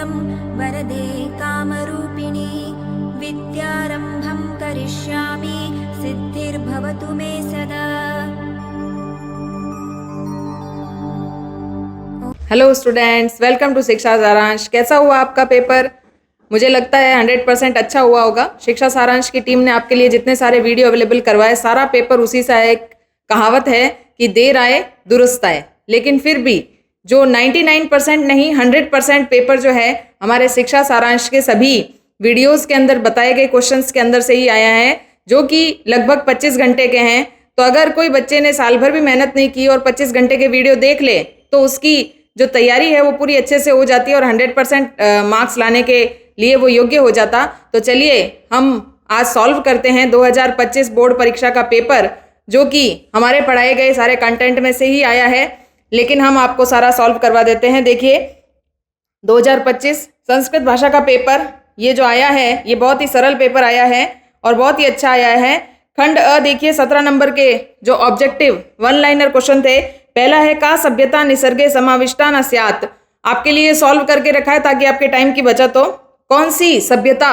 मङ्गलं वरदे कामरूपिणी विद्यारम्भं करिष्यामि सिद्धिर्भवतु मे सदा। हेलो स्टूडेंट्स, वेलकम टू शिक्षा सारांश। कैसा हुआ आपका पेपर? मुझे लगता है 100% अच्छा हुआ होगा। शिक्षा सारांश की टीम ने आपके लिए जितने सारे वीडियो अवेलेबल करवाए, सारा पेपर उसी सा एक कहावत है कि देर आए दुरुस्त आए। लेकिन फिर भी जो 99% नहीं 100% पेपर जो है हमारे शिक्षा सारांश के सभी वीडियोस के अंदर बताए गए क्वेश्चंस के अंदर से ही आया है, जो कि लगभग 25 घंटे के हैं। तो अगर कोई बच्चे ने साल भर भी मेहनत नहीं की और 25 घंटे के वीडियो देख ले तो उसकी जो तैयारी है वो पूरी अच्छे से हो जाती है और 100% मार्क्स लाने के लिए वो योग्य हो जाता। तो चलिए हम आज सॉल्व करते हैं 2025 बोर्ड परीक्षा का पेपर, जो कि हमारे पढ़ाए गए सारे कंटेंट में से ही आया है, लेकिन हम आपको सारा सॉल्व करवा देते हैं। देखिए 2025 संस्कृत भाषा का पेपर ये जो आया है ये बहुत ही सरल पेपर आया है और बहुत ही अच्छा आया है। खंड अ देखिए 17 नंबर के जो ऑब्जेक्टिव 1 लाइनर क्वेश्चन थे। पहला है का सभ्यता निसर्गे समाविष्टा न स्यात्। आपके लिए सॉल्व करके रखा है ताकि आपके टाइम की बचत हो। कौन सी सभ्यता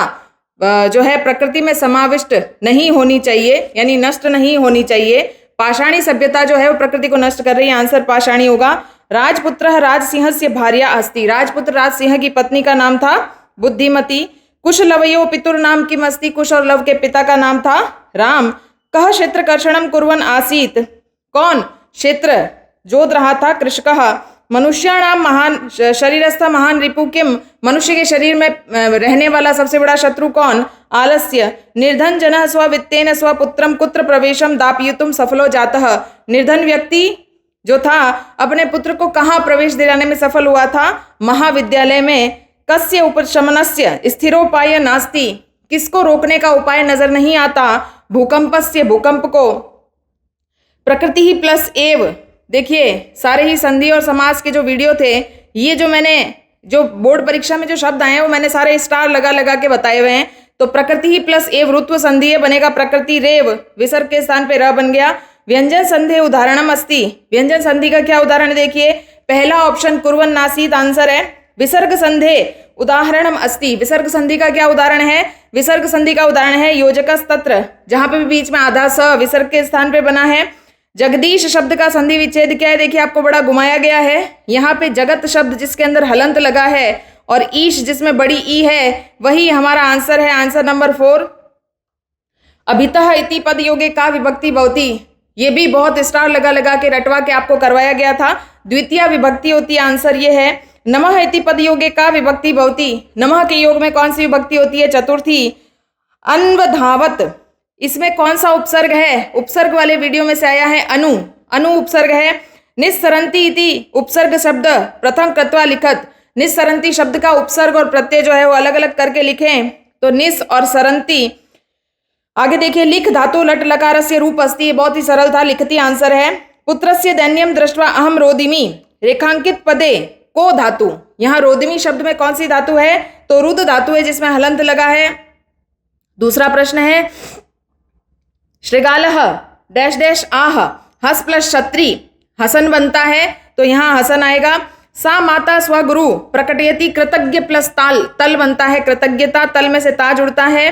जो है प्रकृति में समाविष्ट नहीं होनी चाहिए, यानी नष्ट नहीं होनी चाहिए। पाषाणी सभ्यता जो है वो प्रकृति को नष्ट कर रही है, आंसर पाषाणी होगा। राजपुत्र राजसिंह से भार्या अस्ति। राजपुत्र राजसिंह की पत्नी का नाम था बुद्धिमती। कुश लवयो पितुर नाम किम अस्ति। कुश और लव के पिता का नाम था राम। कह क्षेत्र कर्षणम कुर्वन् आसीत। कौन क्षेत्र जोत रहा था? कृषकः। मनुष्याणाम महान शरीरस्थ महान रिपु किम। मनुष्य के शरीर में रहने वाला सबसे बड़ा शत्रु कौन? आलस्य। निर्धन जनः स्ववित्तेन स्वपुत्रम कुत्र प्रवेशम दापयितुम सफलो जातः। निर्धन व्यक्ति जो था अपने पुत्र को कहाँ प्रवेश दिलाने में सफल हुआ था? महाविद्यालय में। कस्य उपशमनस्य स्थिरोपाय नास्ति। किसको रोकने का उपाय नजर नहीं आता? भूकंपस्य। भूकंप को। प्रकृति ही प्लस एव। देखिए सारे ही संधि और समास के जो वीडियो थे, ये जो मैंने जो बोर्ड परीक्षा में जो शब्द आए हैं वो मैंने सारे स्टार लगा लगा के बताए हुए हैं। तो प्रकृति ही प्लस एव रुत्व संधि बनेगा प्रकृति रेव। विसर्ग के स्थान पे र बन गया। व्यंजन संधि उदाहरणम अस्ति। व्यंजन संधि का क्या उदाहरण देखिए, पहला ऑप्शन कुर्वन् नासीत आंसर है। विसर्ग संधे उदाहरणम अस्ति। विसर्ग संधि का क्या उदाहरण है? विसर्ग संधि का उदाहरण है योजकस तत्र, जहां पे भी बीच में आधा स विसर्ग के स्थान पे बना है। जगदीश शब्द का संधि विच्छेद क्या है? देखिए आपको बड़ा घुमाया गया है। यहाँ पे जगत शब्द जिसके अंदर हलंत लगा है और ईश जिसमें बड़ी ई है, वही हमारा आंसर है, आंसर नंबर 4। अभितः इति पद योगे का विभक्ति भवति। ये भी बहुत स्टार लगा लगा के रटवा के आपको करवाया गया था। द्वितीय विभक्ति होती है, आंसर ये है। नमः इति पद योगे का विभक्ति भवति। नमः के योग में कौन सी विभक्ति होती है? चतुर्थी। अन्वधावत, इसमें कौन सा उपसर्ग है? उपसर्ग वाले वीडियो में से आया है अनु। अनु उपसर्ग है। निस्सरन्ति इति उपसर्ग शब्द प्रथम कृत्वा लिखत। निस्सरन्ति शब्द का उपसर्ग और प्रत्यय जो है वो अलग अलग करके लिखें तो निस और सरन्ति। आगे देखिए लिख धातु लट लकारस्य रूप अस्ति। ये बहुत ही सरल था, लिखती आंसर है। पुत्रस्य दैन्यम दृष्ट्वा अहम रोदिमि। रेखांकित पदे को धातु। यहाँ रोदिमी शब्द में कौन सी धातु है? तो रुद धातु है जिसमें हलंत लगा है। दूसरा प्रश्न है श्रृगालः डैश डैश आह। हस प्लस क्षत्रि हसन बनता है तो यहाँ हसन आएगा। सा माता स्वगुरु प्रकटयति कृतज्ञ प्लस ताल। तल बनता है कृतज्ञता, तल में से ता जुड़ता है।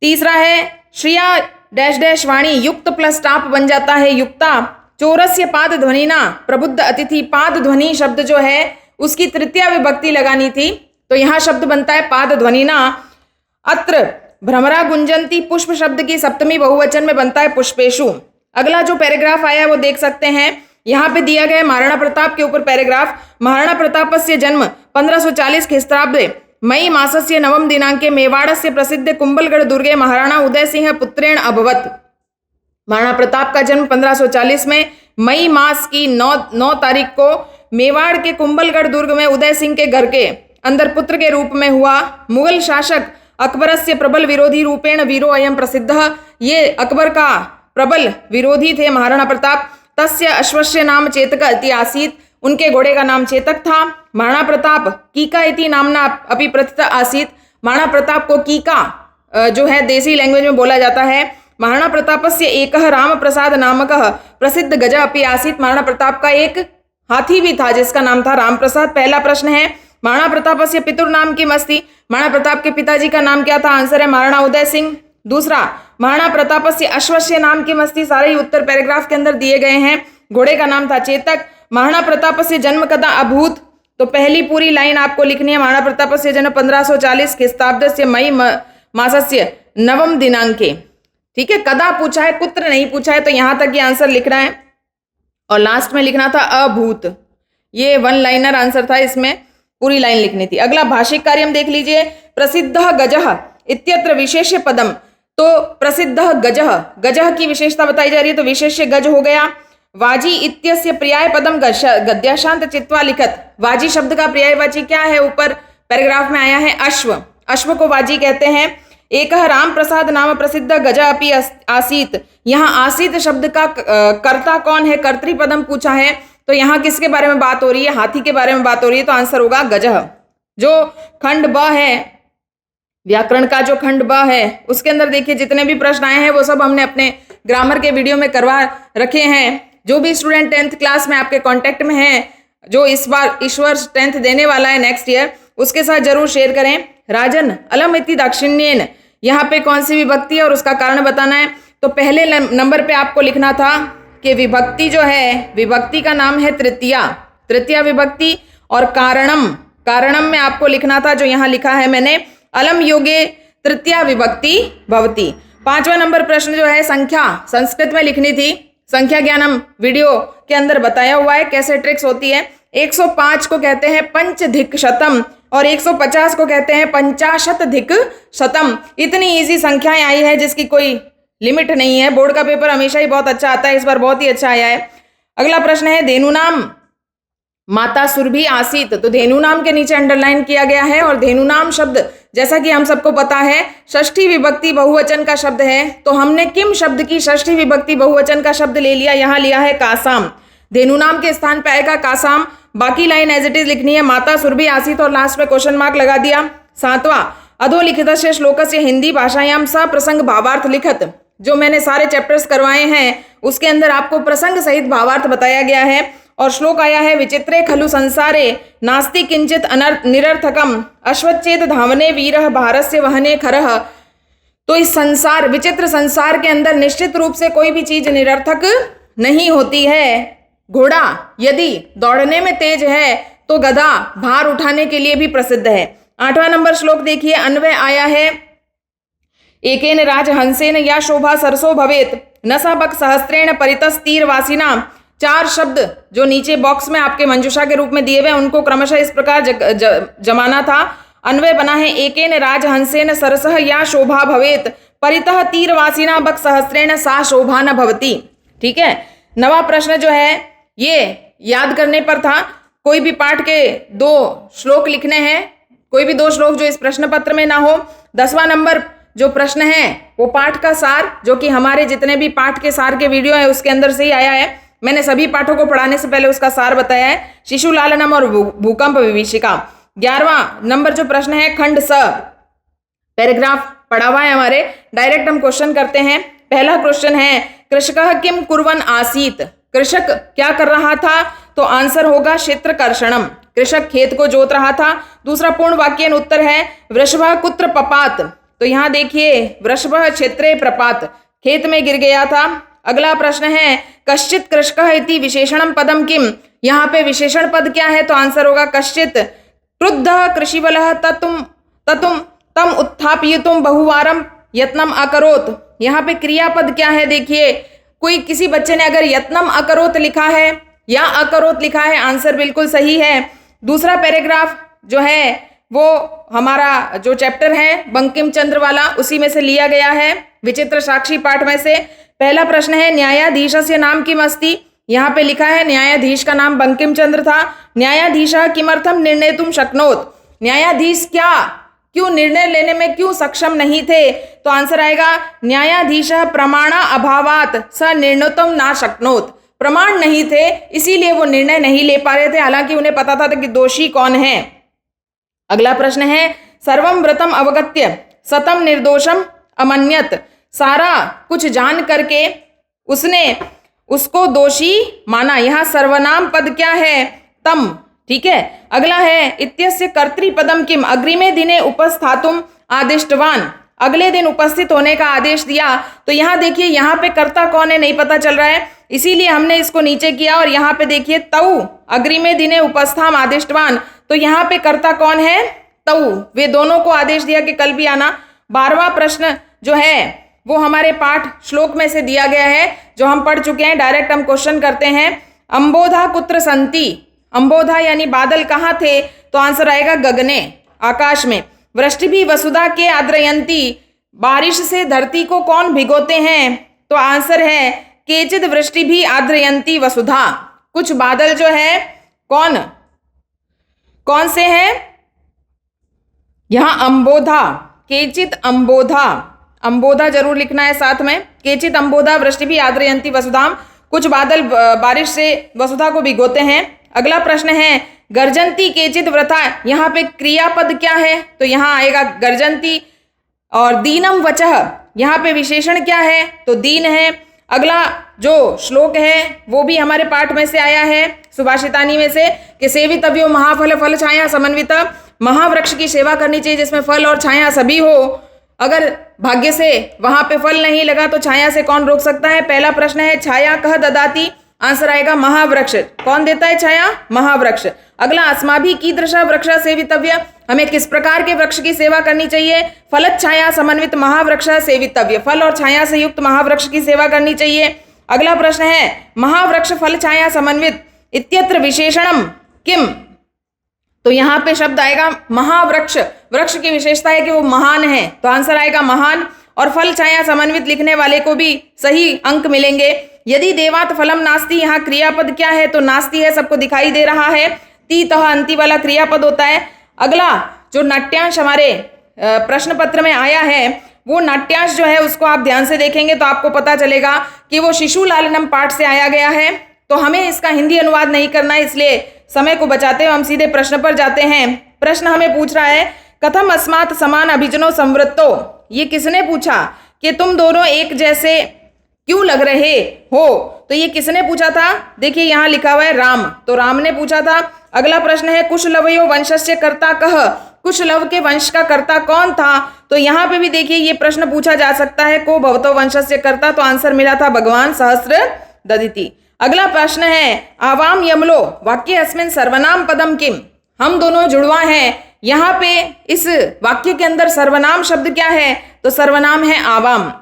तीसरा है श्रिया डैश डैश वाणी। युक्त प्लस टाप बन जाता है युक्ता। चोरस्य पाद ध्वनिना प्रबुद्ध अतिथि। पाद ध्वनि शब्द जो है उसकी तृतीय विभक्ति लगानी थी तो यहाँ शब्द बनता है पाद ध्वनिना। अत्र भ्रमरा गुंजंती पुष्प शब्द की सप्तमी बहुवचन में बनता है पुष्पेशु। अगला जो पैराग्राफ आया वो देख सकते हैं। यहाँ पे दिया गया महाराणा प्रताप के ऊपर पैराग्राफ। महाराणा प्रतापस्य जन्म 1540 ख्रीस्ताब्दे मई मासस्य नवम दिनांके मेवाड़स्य प्रसिद्ध कुंभलगढ़ दुर्गे महाराणा उदय सिंह पुत्रेण अभवत। महाराणा प्रताप का जन्म 1540 में मई मास की 9 तारीख को मेवाड़ के कुंभलगढ़ दुर्ग में उदय सिंह के घर के अंदर पुत्र के रूप में हुआ। मुगल शासक अकबरस्य प्रबल विरोधी रूपेण वीरो अयम प्रसिद्ध। ये अकबर का प्रबल विरोधी थे महाराणा प्रताप। तस्य अश्वस्य नाम चेतक इति आसीत्। उनके घोड़े का नाम चेतक था। महाराणा प्रताप कीका इति नामना अपि प्रथित आसीत्। महाराणा प्रताप को कीका जो है देसी लैंग्वेज में बोला जाता है। महाराणा प्रतापस्य एकः राम प्रसाद नामकः प्रसिद्ध गज अपि आसीत्। महाराणा प्रताप का एक हाथी भी था जिसका नाम था राम प्रसाद। पहला प्रश्न है महाराणा प्रतापस्य पितुर्नाम किम अस्ति, महाराणा प्रताप के पिताजी का नाम क्या था, आंसर है महाराणा उदय सिंह। दूसरा, महाराणा प्रतापस्य अश्वस्य नाम किम अस्ति, सारे ही उत्तर पैराग्राफ के अंदर दिए गए हैं। घोड़े का नाम था चेतक। महाराणा प्रतापस्य जन्म कदा अभूत, तो पहली पूरी लाइन आपको लिखनी है, महाराणा प्रतापस्य जन्म 1540 ख्रीस्ताब्दस्य मई मासस्य नवम दिनांके। ठीक है, कदा पूछा है, कुत्र नहीं पूछा है, तो यहां तक ये आंसर लिखना है। और लास्ट में लिखना था अभूत, ये वन लाइनर आंसर था, इसमें पूरी लाइन लिखनी थी। अगला भाषिक कार्यम देख लीजिए। प्रसिद्ध गजः इत्यत्र विशेष्य पदम, तो प्रसिद्ध गजः, गजः की विशेषता बताई जा रही है, तो विशेष्य गज हो गया। वाजी इत्यस्य पर्याय पदम गद्याशांत चित्वा लिखत, वाजी शब्द का पर्यायवाची क्या है, ऊपर पैराग्राफ में आया है अश्व, अश्व को वाजी कहते हैं। एक राम प्रसाद नाम प्रसिद्ध गजा अपि आसीत, यहाँ आसीत शब्द का कर्ता कौन है, कर्तृपदम पूछा है, तो यहाँ किसके बारे में बात हो रही है, हाथी के बारे में बात हो रही है, तो आंसर होगा गजह। जो खंड ब है, व्याकरण का जो खंड ब है, उसके अंदर देखिए जितने भी प्रश्न आए हैं वो सब हमने अपने ग्रामर के वीडियो में करवा रखे हैं। जो भी स्टूडेंट 10th क्लास में आपके कांटेक्ट में हैं, जो इस बार ईश्वर 10th देने वाला है नेक्स्ट ईयर, उसके साथ जरूर शेयर करें। राजन अलम इति दाक्षिण्येन, यहाँ पे कौन सी विभक्ति है और उसका कारण बताना है। तो पहले नंबर पे आपको लिखना था कि विभक्ति जो है, विभक्ति का नाम है तृतीया, तृतीया विभक्ति। और कारणम, कारणम में आपको लिखना था जो यहाँ लिखा है मैंने, अलम योगे तृतीया विभक्ति भवति। 5वां नंबर प्रश्न जो है संख्या, संस्कृत में लिखनी थी। संख्या ज्ञानम वीडियो के अंदर बताया हुआ है कैसे ट्रिक्स होती है। 105 को कहते हैं पंचधिक शतम और 150 को कहते हैं पंचाशतधिक शतम। इतनी इजी संख्याएं आई है जिसकी कोई लिमिट नहीं है। बोर्ड का पेपर हमेशा ही बहुत अच्छा आता है, इस बार बहुत ही अच्छा आया है। अगला प्रश्न है धेनुनाम माता सुरभि आसीत, तो धेनुनाम के नीचे अंडरलाइन किया गया है। और धेनुनाम शब्द जैसा कि हम सबको पता है षष्ठी विभक्ति बहुवचन का शब्द है, तो हमने किम शब्द की षष्ठी विभक्ति बहुवचन का शब्द ले लिया, यहाँ लिया है कासाम। धेनुनाम के स्थान पे आएगा कासाम। बाकी लाइन एज इट इज लिखनी है, माता सुरभि आसीत और लास्ट में क्वेश्चन मार्क लगा दिया। 7वां अधोलिखितस्य श्लोकस्य हिंदी भाषायाम सप्रसंग भावार्थ लिखत, जो मैंने सारे चैप्टर्स करवाए हैं उसके अंदर आपको प्रसंग सहित भावार्थ बताया गया है। और श्लोक आया है विचित्रे खलु संसारे नास्ति किंचित निरर्थकम अश्वच्छेद धावने वीरः भारस्य वहने खरः। तो इस संसार, विचित्र संसार के अंदर निश्चित रूप से कोई भी चीज निरर्थक नहीं होती है। घोड़ा यदि दौड़ने में तेज है तो गधा भार उठाने के लिए भी प्रसिद्ध है। 8वां नंबर श्लोक देखिए, अन्वय आया है एकेन राज हंसेन या शोभा सरसो भवेत न सा बक सहस्त्रेण परितस्तीर वासिना। 4 शब्द जो नीचे बॉक्स में आपके मंजूषा के रूप में दिए हुए हैं उनको क्रमशः इस प्रकार जमाना था। अन्वय बना है एकेन राज हंसेन सरसः या शोभा भवेत परितः तीर वासिना बक सहस्त्रेण सा शोभा न भवती। ठीक है, 9वां प्रश्न जो है ये याद करने पर था। कोई भी पाठ के 2 श्लोक लिखने हैं, कोई भी 2 श्लोक जो इस प्रश्न पत्र में ना हो। 10वां नंबर जो प्रश्न है वो पाठ का सार, जो कि हमारे जितने भी पाठ के सार के वीडियो है उसके अंदर से ही आया है। मैंने सभी पाठों को पढ़ाने से पहले उसका सार बताया है, शिशु लालनम और भूकंप विभीषिका। 11वां नंबर जो प्रश्न है खंड स, पैराग्राफ पढ़ा हुआ है हमारे, डायरेक्ट हम क्वेश्चन करते हैं। पहला क्वेश्चन है कृषकः किम कुर्वन् आसीत, कृषक क्या कर रहा था, तो आंसर होगा क्षेत्रकर्षणम, कृषक खेत को जोत रहा था। दूसरा पूर्ण वाक्यन उत्तर है वृषभः कुत्र पपात, तो यहाँ देखिए वृषभः क्षेत्रे प्रपात, खेत में गिर गया था। अगला प्रश्न है कश्चित कृषकः इति विशेषणम पदम किम, यहाँ पे विशेषण पद क्या है, तो आंसर होगा कश्चित। क्रुद्धः कृषिवलः तम उत्थापयितुम बहुवारम यत्नम अकरोत, यहाँ पे क्रियापद क्या है देखिए, कोई किसी बच्चे ने अगर यत्नम अकरोत लिखा है या अकरोत लिखा है, आंसर बिल्कुल सही है। दूसरा पैराग्राफ जो है वो हमारा जो चैप्टर है बंकिम चंद्र वाला, उसी में से लिया गया है, विचित्र साक्षी पाठ में से। पहला प्रश्न है न्यायाधीशस्य नाम किम अस्ति, यहाँ पे लिखा है न्यायाधीश का नाम बंकिम चंद्र था। न्यायाधीशः किमर्थम निर्णेतुम शक्नोत, न्यायाधीश क्या क्यों निर्णय लेने में क्यों सक्षम नहीं थे, तो आंसर आएगा न्यायाधीशः प्रमाणा अभावात स निर्णेतुम ना शक्नोत, प्रमाण नहीं थे इसीलिए वो निर्णय नहीं ले पा रहे थे, हालांकि उन्हें पता था कि दोषी कौन है। अगला प्रश्न है सर्वम व्रतम अवगत्य सतम निर्दोषम अमन्यत, सारा कुछ जान करके उसने उसको दोषी माना। यहाँ सर्वनाम पद क्या है, तम, ठीक है। अगला है इत्यस्य कर्तृपदम किम, अग्रिमे दिने उपस्थातुम आदिष्टवान, अगले दिन उपस्थित होने का आदेश दिया। तो यहाँ देखिए यहाँ पे कर्ता कौन है नहीं पता चल रहा है, इसीलिए हमने इसको नीचे किया। और यहाँ पे देखिए तऊ अग्रिमे दिने उपस्थाम आदिष्टवान, तो यहाँ पे कर्ता कौन है, तऊ, वे दोनों को आदेश दिया कि कल भी आना। 12वां प्रश्न जो है वो हमारे पाठ श्लोक में से दिया गया है, जो हम पढ़ चुके हैं। डायरेक्ट हम क्वेश्चन करते हैं। अंबोधा कुत्र संति, अंबोधा यानी बादल कहाँ थे, तो आंसर आएगा गगने, आकाश में। वृष्टि भी वसुधा के आद्रयंती, बारिश से धरती को कौन भिगोते हैं, तो आंसर है केचिद वृष्टि भी आद्रयंती वसुधा। कुछ बादल जो है कौन कौन से हैं, यहाँ अंबोधा, केचित अंबोधा, अंबोधा जरूर लिखना है साथ में। केचित अंबोधा वृष्टि भी आद्रयंती वसुधाम, कुछ बादल बारिश से वसुधा को भिगोते हैं। अगला प्रश्न है गर्जंती केचित व्रता, यहाँ पे क्रियापद क्या है, तो यहाँ आएगा गर्जंती। और दीनम वचः, यहाँ पे विशेषण क्या है, तो दीन है। अगला जो श्लोक है वो भी हमारे पाठ में से आया है, सुभाषितानी में से, कि सेवितव्यो महाफल फल छाया समन्वित, महावृक्ष की सेवा करनी चाहिए जिसमें फल और छाया सभी हो। अगर भाग्य से वहां पे फल नहीं लगा तो छाया से कौन रोक सकता है। पहला प्रश्न है छाया कह ददाती, आंसर आएगा महावृक्ष, कौन देता है छाया, महावृक्ष। अगला अस्माभि कीदृश वृक्ष सेवितव्य, हमें किस प्रकार के वृक्ष की सेवा करनी चाहिए, फलत छाया समन्वित महावृक्ष सेवितव्य, फल और छाया से युक्त महावृक्ष की सेवा करनी चाहिए। अगला प्रश्न है महावृक्ष फल छाया समन्वित इत्यत्र विशेषणम किम, तो यहाँ पे शब्द आएगा महावृक्ष, वृक्ष की विशेषता है कि वो महान है, तो आंसर आएगा महान। और फल छाया समन्वित लिखने वाले को भी सही अंक मिलेंगे। यदि देवात फलम नास्ति, यहाँ क्रियापद क्या है, तो नास्ति है, सबको दिखाई दे रहा है। तीतः अंति वाला क्रियापद होता है। अगला जो नाट्यांश हमारे प्रश्न पत्र में आया है, वो नाट्यांश जो है उसको आप ध्यान से देखेंगे तो आपको पता चलेगा कि वो शिशु लालनम पाठ से आया गया है। तो हमें इसका हिंदी अनुवाद नहीं करना है, इसलिए समय को बचाते हुए हम सीधे प्रश्न पर जाते हैं। प्रश्न हमें पूछ रहा है कथम अस्मात् समान अभिजनो संवृत्तो, ये किसने पूछा कि तुम दोनों एक जैसे क्यों लग रहे हो, तो ये किसने पूछा था, देखिए यहाँ लिखा हुआ है राम, तो राम ने पूछा था। अगला प्रश्न है कुशलवयो वंशस्य कर्ता कह, कुशलव के वंश का कर्ता कौन था, तो यहाँ पे भी देखिए ये प्रश्न पूछा जा सकता है को भवतो वंशस्य कर्ता, तो आंसर मिला था भगवान सहस्त्र ददिति। अगला प्रश्न है आवाम यमलो वाक्य अस्मिन सर्वनाम पदम किम, हम दोनों जुड़वा हैं, यहाँ पे इस वाक्य के अंदर सर्वनाम शब्द क्या है, तो सर्वनाम है आवाम।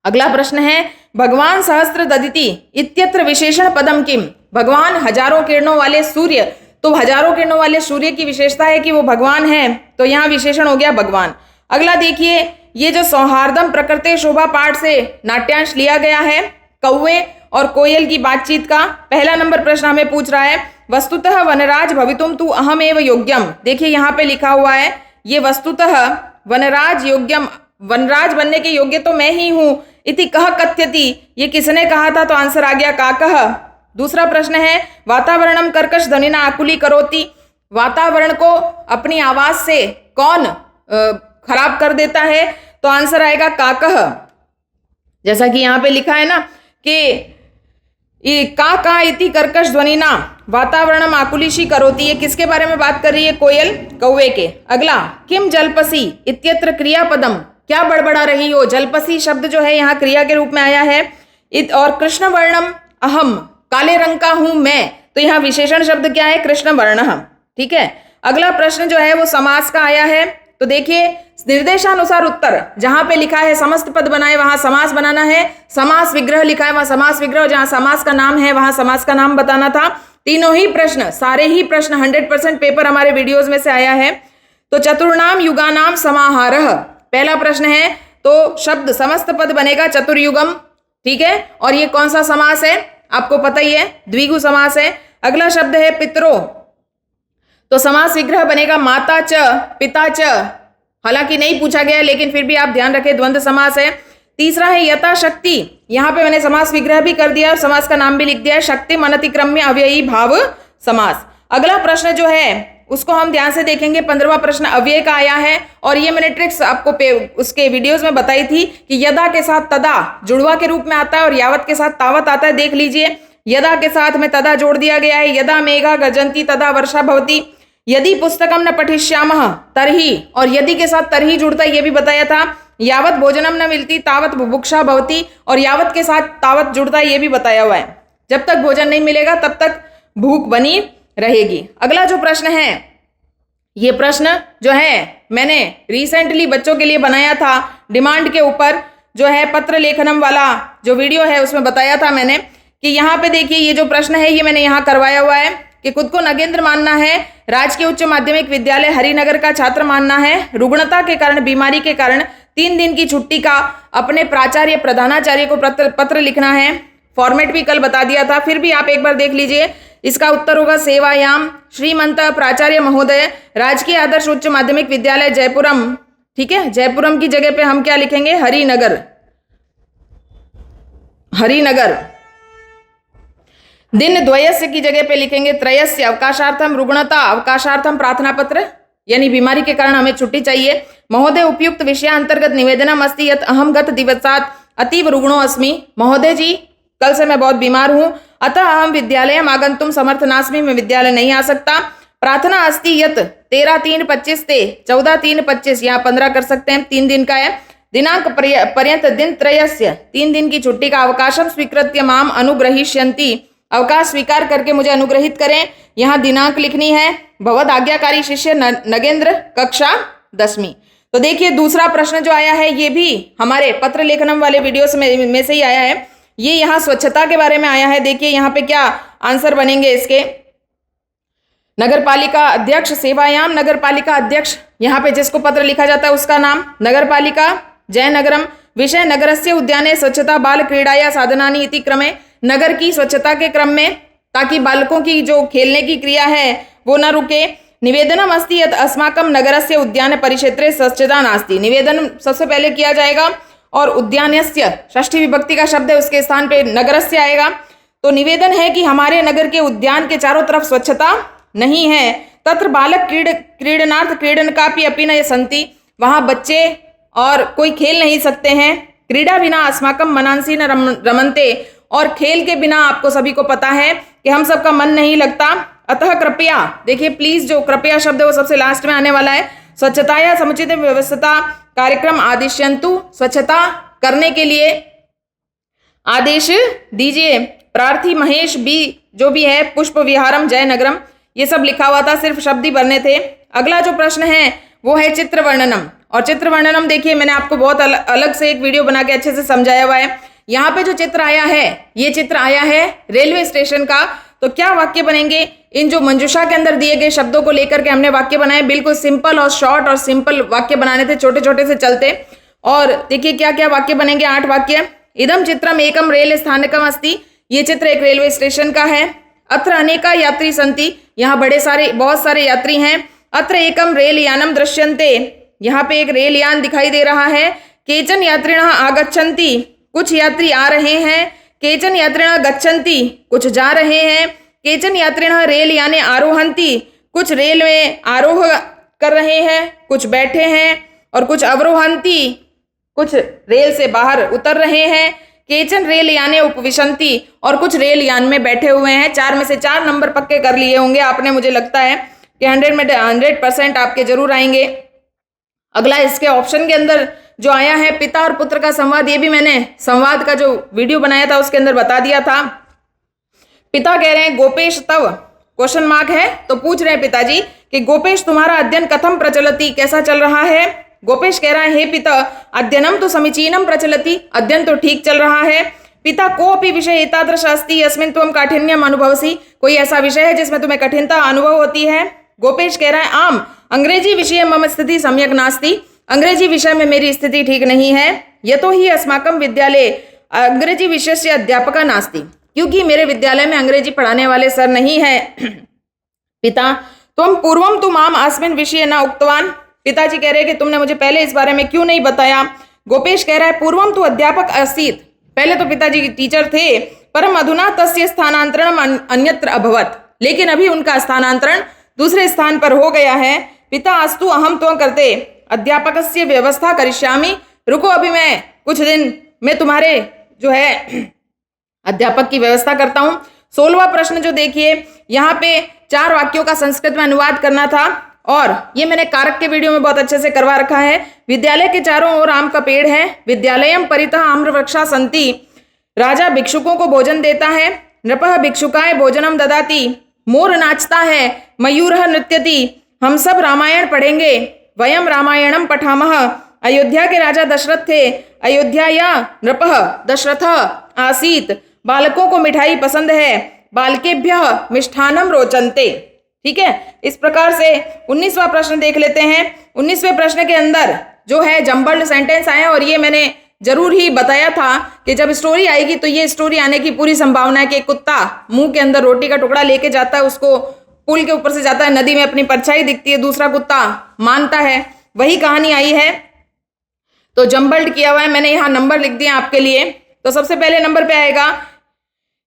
अगला प्रश्न है भगवान सहस्त्र ददिति इत्यत्र विशेषण पदम किम, भगवान हजारों किरणों वाले सूर्य, तो हजारों किरणों वाले सूर्य की विशेषता है कि वो भगवान है, तो यहाँ विशेषण हो गया भगवान। अगला देखिए ये जो सौहार्दम प्रकृते शोभा पाठ से नाट्यांश लिया गया है, कौवे और कोयल की बातचीत का। पहला नंबर प्रश्न हमें पूछ रहा है वस्तुतः वनराज भवितुम तु अहम एव योग्यम, देखिए यहाँ पे लिखा हुआ है ये वस्तुतः वनराज योग्यम, वनराज बनने के योग्य तो मैं ही हूँ। इति कह कथ्यति, ये किसने कहा था, तो आंसर आ गया काकः। दूसरा प्रश्न है वातावरणम कर्कश ध्वनिना आकुली करोति, वातावरण को अपनी आवाज से कौन खराब कर देता है, तो आंसर आएगा काकः। जैसा कि यहाँ पे लिखा है ना कि का इति कर्कश ध्वनिना वातावरणम आकुलिशी करोति, ये किसके बारे में बात कर रही है, कोयल कौवे के। अगला किम जल्पसी इत्यत्र क्रियापदम, क्या बड़बड़ा रही हो, जल्पसी शब्द जो है यहाँ क्रिया के रूप में आया है। और कृष्ण वर्णम अहम, काले रंग का हूं मैं, तो यहाँ विशेषण शब्द क्या है, कृष्ण वर्णः, ठीक है। अगला प्रश्न जो है वो समास का आया है, तो देखिए निर्देशानुसार उत्तर, जहां पे लिखा है समस्त पद बनाए वहां समास बनाना है, समास विग्रह लिखा है वहां समास विग्रह, जहां समास का नाम है वहां समास का नाम बताना था। तीनों ही प्रश्न, सारे ही प्रश्न 100% पेपर हमारे वीडियोस में से आया है। तो चतुर्नाम युगानाम समाहारः, पहला प्रश्न है तो शब्द समस्त पद बनेगा चतुर्युगम, ठीक है। और ये कौन सा समास है, आपको पता ही है, द्विगु समास है। अगला शब्द है पितरो, तो समास विग्रह बनेगा माता च पिता च, हालांकि नहीं पूछा गया लेकिन फिर भी आप ध्यान रखें द्वंद्व समास है। तीसरा है यथाशक्ति, यहाँ पे मैंने समास विग्रह भी कर दिया और समास का नाम भी लिख दिया है, शक्ति अनतिक्रम्य अव्ययी भाव समास। अगला प्रश्न जो है उसको हम ध्यान से देखेंगे, 15वां प्रश्न अव्यय का आया है, और ये मैंने ट्रिक्स आपको उसके वीडियोस में बताई थी कि यदा के साथ तदा जुड़वा के रूप में आता है और यावत के साथ तावत आता है, देख लीजिए। यदा के साथ में तदा जोड़ दिया गया है। यदा मेघा गर्जन्ति तदा वर्षा भवति, यदि पुस्तकम न पठिष्यामः तरही, और यदि के साथ तरही जुड़ता है ये भी बताया था। यावत भोजनम न मिलती तावत बुभुक्षा भवति, और यावत के साथ तावत जुड़ता है ये भी बताया हुआ है। जब तक भोजन नहीं मिलेगा तब तक भूख बनी रहेगी। अगला जो प्रश्न है, ये प्रश्न जो है मैंने रिसेंटली बच्चों के लिए बनाया था, डिमांड के ऊपर जो है पत्र लेखनम वाला जो वीडियो है उसमें बताया था मैंने कि यहाँ पे देखिए ये जो प्रश्न है ये मैंने यहाँ करवाया हुआ है कि खुद को नगेंद्र मानना है, राजकीय उच्च माध्यमिक विद्यालय हरिनगर का छात्र मानना है, रुग्णता के कारण, बीमारी के कारण 3 दिन की छुट्टी का अपने प्राचार्य प्रधानाचार्य को पत्र लिखना है। फॉर्मेट भी कल बता दिया था, फिर भी आप एक बार देख लीजिए। इसका उत्तर होगा सेवायाम श्रीमंत प्राचार्य महोदय राजकीय आदर्श उच्च माध्यमिक विद्यालय जयपुरम। ठीक है, जयपुरम की जगह पे हम क्या लिखेंगे, हरिनगर। हरिनगर। दिन द्वयस्य की जगह पे लिखेंगे त्रयस्य, अवकाशार्थम रुग्णता, अवकाशार्थम प्रार्थना पत्र, यानी बीमारी के कारण हमें छुट्टी चाहिए। महोदय उपयुक्त विषय अंतर्गत निवेदनम अस्ति यत् अहम गत दिवसात् अतीव रुग्णो अस्मि। महोदय जी कल से मैं बहुत बीमार हूँ, अतः अहम विद्यालयम आगंतुम समर्थ नास्मि, मैं विद्यालय नहीं आ सकता। प्रार्थना अस्ति यत् 13-3-25 ते 14-3-25, यहाँ 15 कर सकते हैं, 3 दिन का है। दिनांक पर्यंत दिन त्रयस्य, 3 दिन की छुट्टी का अवकाशम स्वीकृत्य माम अनुग्रहीष्यन्ति, अवकाश स्वीकार करके मुझे अनुग्रहित करें। यहाँ दिनांक लिखनी है। भवद आज्ञाकारी शिष्य नगेंद्र, कक्षा 10वीं। तो देखिए दूसरा प्रश्न जो आया है ये भी हमारे पत्र लेखनम वाले वीडियोस में से ही आया है। ये यहाँ स्वच्छता के बारे में आया है। देखिए यहाँ पे क्या आंसर बनेंगे इसके। नगरपालिका अध्यक्ष सेवायाम, नगरपालिका अध्यक्ष, यहाँ पे जिसको पत्र लिखा जाता है उसका नाम। नगरपालिका जयनगरम, विषय नगरस्य उद्याने स्वच्छता बाल क्रीड़ाया साधनानि इति क्रमे, नगर की स्वच्छता के क्रम में, ताकि बालकों की जो खेलने की क्रिया है वो न रुके। निवेदनम अस्ति यत् अस्माकं नगरस्य उद्यान परिक्षेत्रे स्वच्छता नास्ति, निवेदन सबसे पहले किया जाएगा और उद्यानस्य षष्ठी विभक्ति का शब्द है उसके स्थान पे नगरस्य आएगा। तो निवेदन है कि हमारे नगर के उद्यान के चारों तरफ स्वच्छता नहीं है। तत्र बालक क्रीडनार्थ क्रीडन कापि अपि न सन्ति, वहाँ बच्चे और कोई खेल नहीं सकते हैं। क्रीडा बिना अस्माकं मनांसि न रमन्ते, और खेल के बिना आपको सभी को पता है कि हम सबका मन नहीं लगता। अतः कृपया, देखिए प्लीज जो कृपया शब्द है वो सबसे लास्ट में आने वाला है। स्वच्छताया समुचित व्यवस्था कार्यक्रम आदिश्यन्तु, स्वच्छता करने के लिए आदेश दीजिए। प्रार्थी महेश बी जो भी है, पुष्प विहारम जयनगरम, ये सब लिखा हुआ था, सिर्फ शब्द ही भरने थे। अगला जो प्रश्न है वो है चित्र वर्णनम, और चित्र वर्णनम देखिए मैंने आपको बहुत अलग से एक वीडियो बना के अच्छे से समझाया हुआ है। यहाँ पे जो चित्र आया है ये चित्र आया है रेलवे स्टेशन का। तो क्या वाक्य बनेंगे, इन जो मंजूषा के अंदर दिए गए शब्दों को लेकर के हमने वाक्य बनाए। बिल्कुल सिंपल और शॉर्ट और सिंपल वाक्य बनाने थे, छोटे छोटे से चलते। और देखिए क्या क्या वाक्य बनेंगे, 8 वाक्य। इदम चित्रम एकम रेल स्थानकम अस्ति, ये चित्र एक रेलवे स्टेशन का है। अत्र अनेका यात्री संति, यहाँ बहुत सारे यात्री हैं। अत्र एकम रेल यानम दृश्यन्ते, यहाँ पे एक रेल यान दिखाई दे रहा है। केचन यात्रिणः आगच्छन्ति, कुछ यात्री आ रहे हैं। केचन यात्रिणः गच्छन्ति, कुछ जा रहे हैं। केचन यात्रिणः रेल याने आरोहन्ति, कुछ रेल में आरोह कर रहे हैं, कुछ बैठे हैं। और कुछ अवरोहन्ति, कुछ रेल से बाहर उतर रहे हैं। केचन रेल याने उपविशन्ति, और कुछ रेल यान में बैठे हुए हैं। 4 में से 4 नंबर पक्के कर लिए होंगे आपने, मुझे लगता है कि 100 में 100% आपके जरूर आएंगे। अगला इसके ऑप्शन के अंदर जो आया है पिता और पुत्र का संवाद, ये भी मैंने संवाद का जो वीडियो बनाया था उसके अंदर बता दिया था। पिता कह रहे हैं गोपेश तव, क्वेश्चन मार्क है, तो पूछ रहे हैं पिताजी कि गोपेश तुम्हारा अध्ययन कथम प्रचलति, कैसा चल रहा है। गोपेश कह रहा है हे पिता अध्ययनम तो समीचीनम प्रचलति, अध्ययन तो ठीक चल रहा है। पिता कोऽपि विषय एतादृश अस्ति यस्मिन् त्वं काठिन्यम अनुभवसि, कोई ऐसा विषय है जिसमें तुम्हें कठिनता अनुभव होती है। गोपेश कह रहा है आम अंग्रेजी विषय मम स्थिति सम्यक नास्ति, अंग्रेजी विषय में मेरी स्थिति ठीक नहीं है। यतो ही अस्माकं विद्यालये अंग्रेजी विषय से अध्यापक नास्ति, क्योंकि मेरे विद्यालय में अंग्रेजी पढ़ाने वाले सर नहीं है। पिता त्वं पूर्वं तु माम अस्मिन् विषये न उक्तवान्, पिताजी कह रहे हैं कि तुमने मुझे पहले इस बारे में क्यों नहीं बताया। गोपेश कह रहा है पूर्वं तु अध्यापक आसीत्, पहले तो पिताजी टीचर थे, परम अधुना तस्य स्थानांतरणम अन्यत्र अभवत्, लेकिन अभी उनका स्थानांतरण दूसरे स्थान पर हो गया है। पिता अस्तु अहम त्वं करते अध्यापकस्य व्यवस्था करिष्यामि, रुको अभी मैं कुछ दिन में तुम्हारे जो है अध्यापक की व्यवस्था करता हूँ। 16वां प्रश्न जो देखिए, यहाँ पे 4 वाक्यों का संस्कृत में अनुवाद करना था और ये मैंने कारक के वीडियो में बहुत अच्छे से करवा रखा है। विद्यालय के चारों ओर आम का पेड़ है, विद्यालयम परितः आम्रवृक्षा सन्ति, राजा भिक्षुकों को भोजन देता है, नृपः भिक्षुकाय भोजनम ददाति, मोर नाचता है, मयूरः नृत्यति, हम सब रामायण पढ़ेंगे, वयम रामायणम पठामः, अयोध्या के राजा दशरथ थे, अयोध्याया नृपः दशरथ आसीत, बालकों को मिठाई पसंद है, बालकेभ्यः मिष्ठानम रोचन्ते। ठीक है, इस प्रकार से 19वां प्रश्न देख लेते हैं। 19वें प्रश्न के अंदर जो है जम्बल्ड सेंटेंस आए और ये मैंने जरूर ही बताया था कि जब स्टोरी आएगी तो ये स्टोरी आने की पूरी संभावना है कि एक कुत्ता मुंह के अंदर रोटी का टुकड़ा लेके जाता है, उसको पुल के ऊपर से जाता है, नदी में अपनी परछाई दिखती है, दूसरा कुत्ता मानता है, वही कहानी आई है। तो जम्बल्ड किया हुआ है, मैंने यहाँ नंबर लिख दिया आपके लिए। तो सबसे पहले नंबर पे आएगा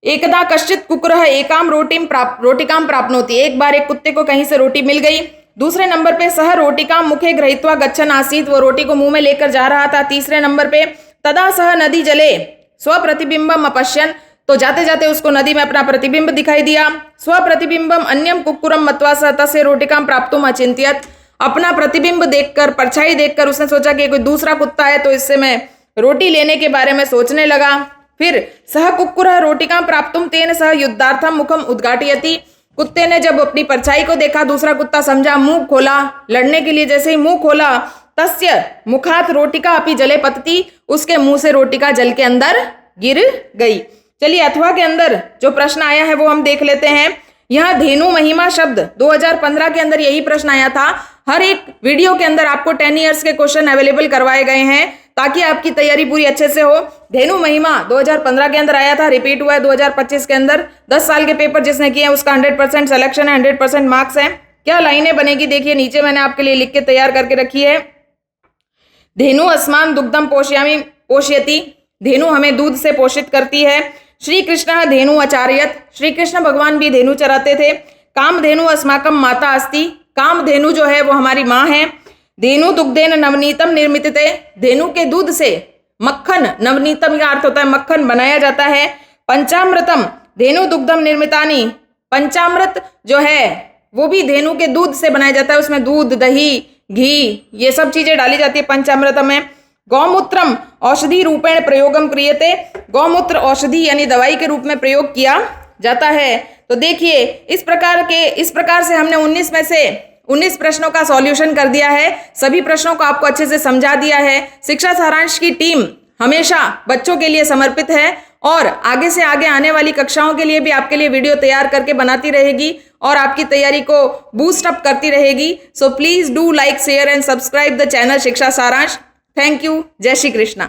एकदा कश्चित कुकुरः एकाम रोटिकाम प्राप्नोति, एक बार एक कुत्ते को कहीं से रोटी मिल गई। दूसरे नंबर पे सह रोटिकाम मुखे गृहीत्वा गच्छन् आसीत्, वो रोटी को मुंह में लेकर जा रहा था। तीसरे नंबर पे तदा सह नदी जले स्वप्रतिबिंबम अपश्यन्, तो जाते जाते उसको नदी में अपना प्रतिबिंब दिखाई दिया। स्वप्रतिबिंबम अन्यम कुक्कुरम मत्वा सह तस्य रोटिकाम प्राप्तुम अचिंत्यत, अपना प्रतिबिंब देखकर, परछाई देखकर उसने सोचा कि कोई दूसरा कुत्ता है तो इससे मैं रोटी लेने के बारे में सोचने लगा। फिर सह कुक्कुरः रोटिकाम प्राप्तुम तेन सह युद्धार्थम मुखम उद्घाटयति, कुत्ते ने जब अपनी परछाई को देखा, दूसरा कुत्ता समझा, मुंह खोला लड़ने के लिए। जैसे ही मुंह खोला, तस्य मुखात रोटिका अपि जले पतति, उसके मुंह से रोटिका जल के अंदर गिर गई। चलिए अथवा के अंदर जो प्रश्न आया है वो हम देख लेते हैं। यहाँ धेनु महिमा शब्द 2015 के अंदर यही प्रश्न आया था। हर एक वीडियो के अंदर आपको 10 ईयर्स के क्वेश्चन अवेलेबल करवाए गए हैं ताकि आपकी तैयारी पूरी अच्छे से हो। धेनु महिमा 2015 के अंदर आया था, रिपीट हुआ है 2025 के अंदर। 10 साल के पेपर जिसने किए हैं उसका 100% सिलेक्शन है, 100% मार्क्स है। क्या लाइनें बनेगी देखिए, नीचे मैंने आपके लिए लिख के तैयार करके रखी है। धेनु अस्मान दुग्धम पोषयामि पोषयति, धेनु हमें दूध से पोषित करती है। श्री कृष्ण धेनु आचार्यत, श्री कृष्ण भगवान भी धेनु चराते थे। काम धेनु अस्माकम माता अस्ति, काम धेनु जो है वो हमारी माँ है। धेनु दुग्धेन नवनीतम निर्मितते, धेनु के दूध से मक्खन, नवनीतम का अर्थ होता है मक्खन, बनाया जाता है। पंचामृतम धेनु दुग्धम निर्मितानि, पंचामृत जो है वो भी धेनु के दूध से बनाया जाता है, उसमें दूध, दही, घी ये सब चीजें डाली जाती है पंचामृतम में। गौमूत्रम औषधि रूपेण प्रयोगम क्रियते, गौमूत्र औषधि यानी दवाई के रूप में प्रयोग किया जाता है। तो देखिए इस प्रकार से हमने 19 में से 19 प्रश्नों का सॉल्यूशन कर दिया है। सभी प्रश्नों को आपको अच्छे से समझा दिया है। शिक्षा सारांश की टीम हमेशा बच्चों के लिए समर्पित है और आगे से आगे आने वाली कक्षाओं के लिए भी आपके लिए वीडियो तैयार करके बनाती रहेगी और आपकी तैयारी को बूस्ट अप करती रहेगी। So please do like, share and subscribe the channel शिक्षा सारांश। Thank you. जय श्री कृष्णा।